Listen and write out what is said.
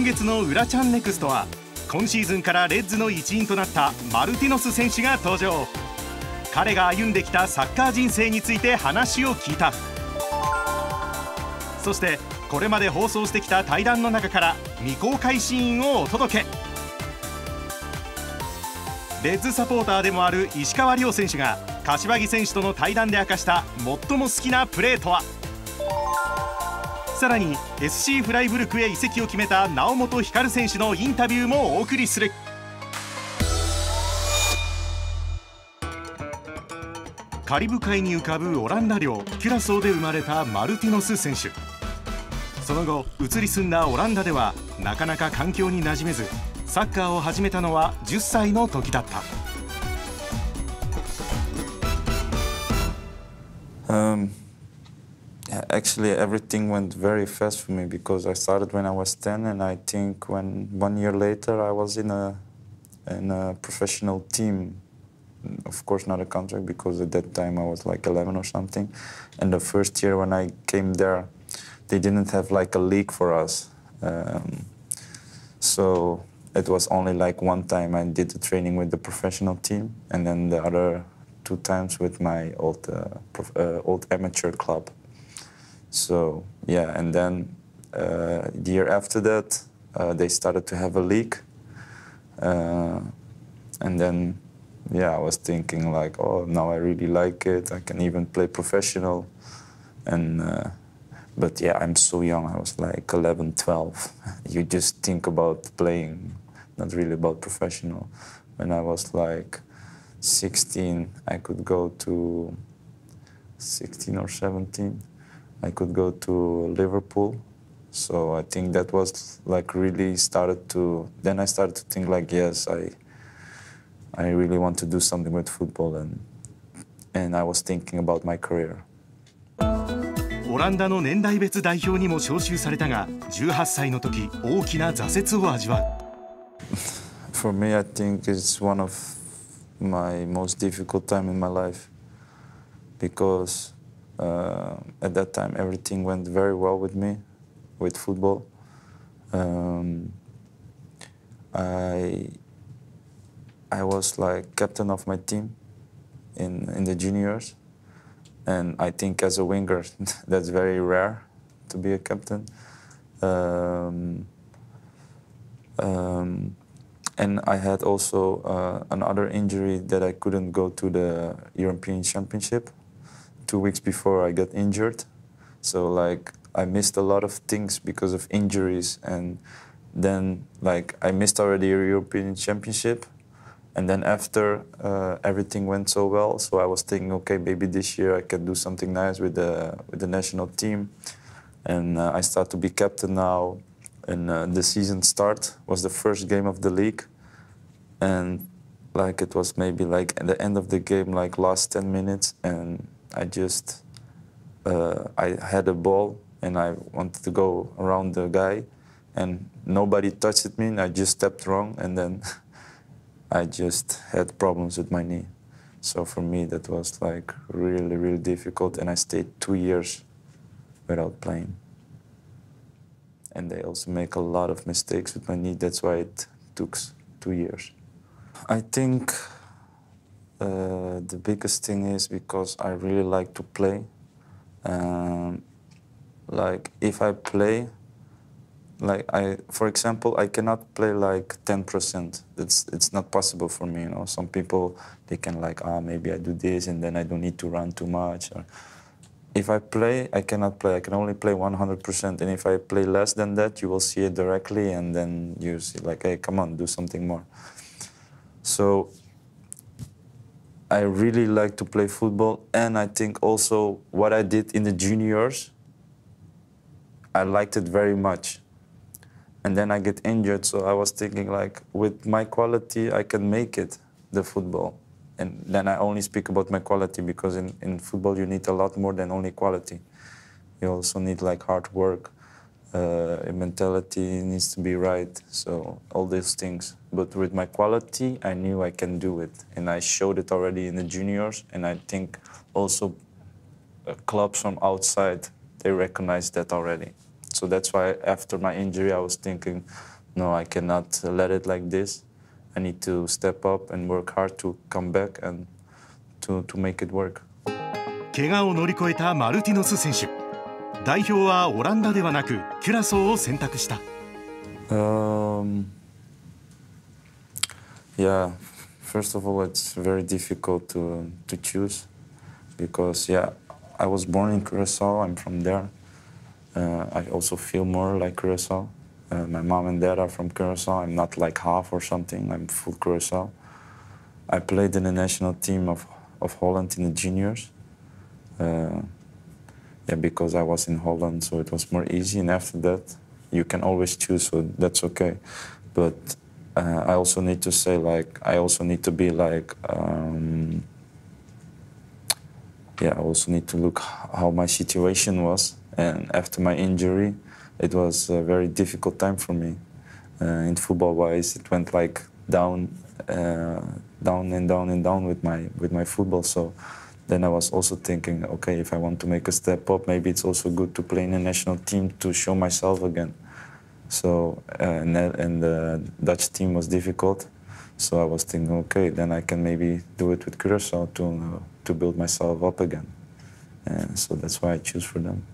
今月のurawaチャンネクストは今シーズンからレッズの一員となったマルティノス選手が登場。彼が歩んできたサッカー人生について話を聞いた。そしてこれまで放送してきた対談の中から未公開シーンをお届け。レッズサポーターでもある石川遼選手が柏木選手との対談で明かした最も好きなプレーとは。さらに SC フライブルクへ移籍を決めた猶本光選手のインタビューもお送りする。カリブ海に浮かぶオランダ領キュラソーで生まれたマルティノス選手。その後移り住んだオランダではなかなか環境に馴染めず、サッカーを始めたのは10歳の時だった。Actually, everything went very fast for me because I started when I was 10, and I think when 1 year later I was in a professional team. Of course, not a contract because at that time I was like 11 or something. And the first year when I came there, they didn't have like a league for us. So it was only like one time I did the training with the professional team, and then the other 2 times with my old amateur club. So yeah, and then the year after that, they started to have a league, and then yeah, I was thinking like, oh, now I really like it. I can even play professional, and but yeah, I'm so young. I was like 11, 12. You just think about playing, not really about professional. When I was like 16, I could go to 16 or 17. I could go to Liverpool. So I think that was like really started to, then I started to think like, yes, I really want to do something with football, and I was thinking about my career. オランダの年代別代表にも招集されたが、18歳の時大きな挫折を味わう。For me, I think it's one of my most difficult time in my life because at that time everything went very well with me, with football. I was like captain of my team in the juniors, and I think as a winger that's very rare to be a captain. And I had also another injury that I couldn't go to the European Championship 2 weeks before I got injured. So like I missed a lot of things because of injuries, and then like I missed already a European Championship. And then after everything went so well, so I was thinking, okay, maybe this year I can do something nice with the national team. And I start to be captain now. And the season start was the first game of the league. And like it was maybe like at the end of the game, like last 10 minutes. And I just, I had a ball and I wanted to go around the guy. And nobody touched me, and I just stepped wrong. And then I just had problems with my knee. So for me, that was like really, really difficult. And I stayed 2 years without playing. And they also make a lot of mistakes with my knee. That's why it took 2 years. I think the biggest thing is because I really like to play. Like if I play, like for example, I cannot play like 10%. It's not possible for me, you know. Some people, they can like, maybe I do this and then I don't need to run too much. Or if I play, I cannot play. I can only play 100%. And if I play less than that, you will see it directly, and then you see like, hey, come on, do something more. So I really like to play football, and I think also what I did in the juniors, I liked it very much. And then I get injured, so I was thinking like, with my quality, I can make it, the football. And then I only speak about my quality because in football you need a lot more than only quality. You also need like hard work, mentality needs to be right, so all these things. But with my quality, I knew I can do it. And I showed it already in the juniors, and I think also clubs from outside, they recognize that already. So that's why after my injury, I was thinking, no, I cannot let it like this. I need to step up and work hard to come back and to make it work. 怪我を乗り越えたマルティノス選手。代表はオランダではなくキュラソーを選択した。Yeah, first of all, it's very difficult to choose because yeah, I was born in Curacao. I'm from there. I also feel more like Curacao. My mom and dad are from Curacao. I'm not like half or something. I'm full Curacao. I played in the national team of Holland in the juniors. Yeah, because I was in Holland, so it was more easy. And after that, you can always choose, so that's okay. But I also need to say, like, I also need to be like, yeah, I also need to look how my situation was. And after my injury, it was a very difficult time for me. In football-wise, it went like down and down and down with my football. So then I was also thinking, okay, if I want to make a step up, maybe it's also good to play in a national team to show myself again. So and the Dutch team was difficult. So I was thinking, okay, then I can maybe do it with Curaçao to build myself up again. And so that's why I choose for them.